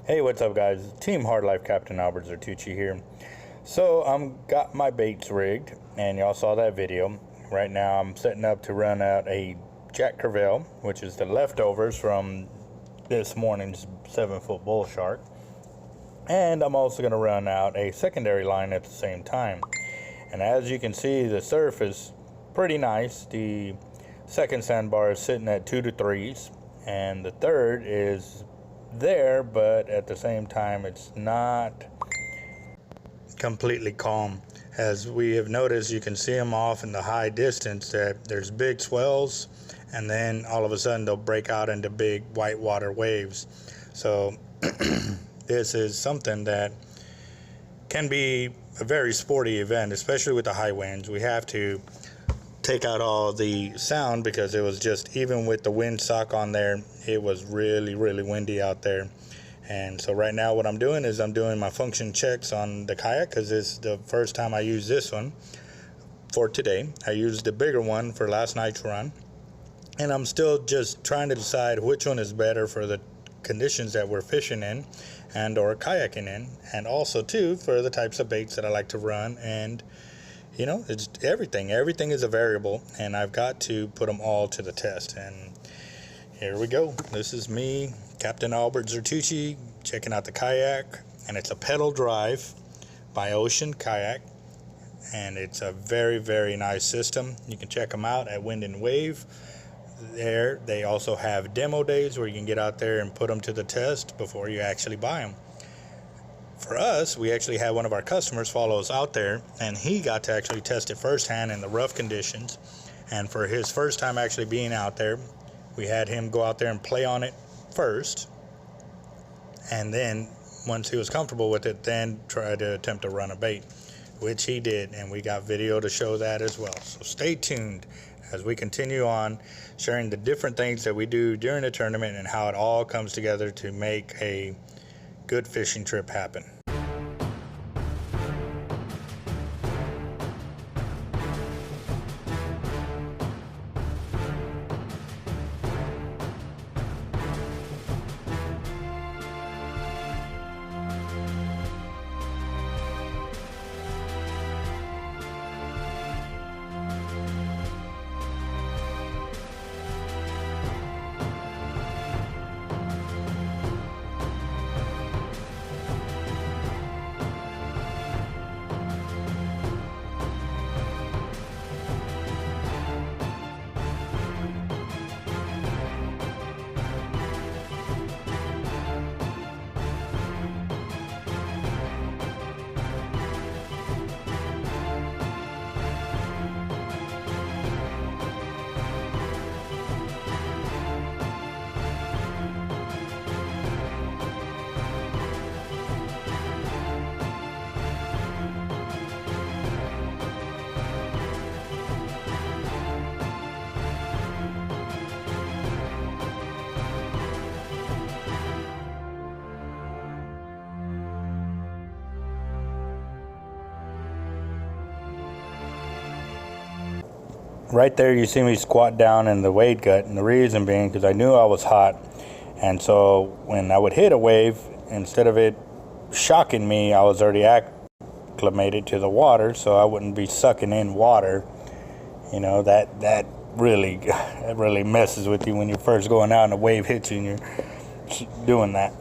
Hey, what's up, guys? Team Hard Life Captain Albert Zertuche here. So got my baits rigged, and y'all saw that video. Right now I'm setting up to run out a Jack Crevalle, which is the leftovers from this morning's 7-foot bull shark. And I'm also going to run out a secondary line at the same time. And as you can see, the surf is pretty nice. The second sandbar is sitting at 2 to 3s, and the third is there, but at the same time it's not completely calm. As we have noticed, you can see them off in the high distance that there's big swells, and then all of a sudden they'll break out into big whitewater waves. So this is something that can be a very sporty event, especially with the high winds. We have to take out all the sound because it was just, even with the windsock on there, it was really windy out there. And so right now what I'm doing is I'm doing my function checks on the kayak, because it's the first time I use this one for today. I used the bigger one for last night's run, and I'm still just trying to decide which one is better for the conditions that we're fishing in and or kayaking in, and also too for the types of baits that I like to run. And you know, it's everything is a variable, and I've got to put them all to the test. And here we go. This is me, Captain Albert Zertuche, checking out the kayak, and it's a pedal drive by Ocean Kayak, and it's a very nice system. You can check them out at Wind and Wave. There they also have demo days where you can get out there and put them to the test before you actually buy them. For us, we actually had one of our customers follow us out there, and he got to actually test it firsthand in the rough conditions. And for his first time actually being out there, we had him go out there and play on it first, and then once he was comfortable with it, then try to attempt to run a bait, which he did, and we got video to show that as well. So stay tuned as we continue on sharing the different things that we do during the tournament and how it all comes together to make a good fishing trip happen. Right there you see me squat down in the wade gut, and the reason being because I knew I was hot, and so when I would hit a wave, instead of it shocking me, I was already acclimated to the water, so I wouldn't be sucking in water. You know, that really messes with you when you're first going out and a wave hits you and you're doing that.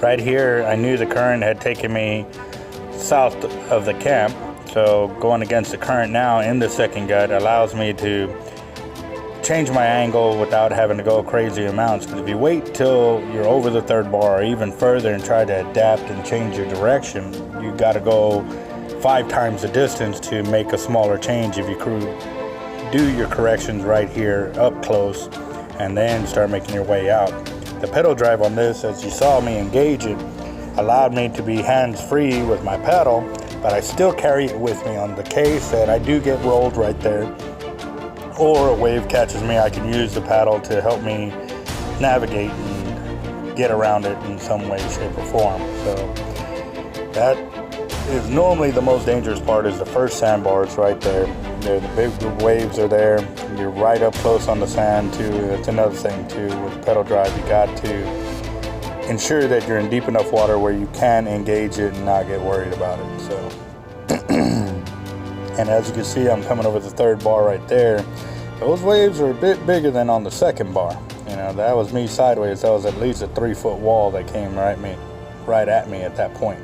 Right here, I knew the current had taken me south of the camp, so going against the current now in the second gut allows me to change my angle without having to go crazy amounts. Because if you wait till you're over the third bar or even further and try to adapt and change your direction, you got to go 5 times the distance to make a smaller change if you do your corrections right here up close and then start making your way out. The pedal drive on this, as you saw me engage it, allowed me to be hands-free with my pedal, but I still carry it with me on the case that I do get rolled right there, or a wave catches me. I can use the paddle to help me navigate and get around it in some way, shape, or form. So that is normally the most dangerous part, is the first sandbars right there. The big waves are there. You're right up close on the sand too. That's another thing too with pedal drive. You got to ensure that you're in deep enough water where you can engage it and not get worried about it. So, and as you can see, I'm coming over the third bar right there. Those waves are a bit bigger than on the second bar. You know, that was me sideways. That was at least a 3-foot wall that came right at me at that point.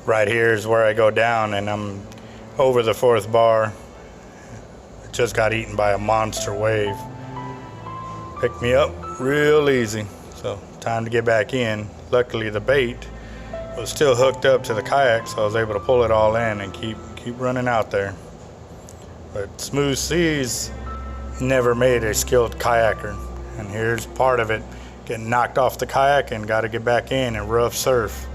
Right here is where I go down, and I'm over the fourth bar. Just got eaten by a monster wave. Picked me up real easy. So time to get back in. Luckily the bait was still hooked up to the kayak, so I was able to pull it all in and keep running out there. But smooth seas never made a skilled kayaker, and here's part of it: getting knocked off the kayak and got to get back in and rough surf.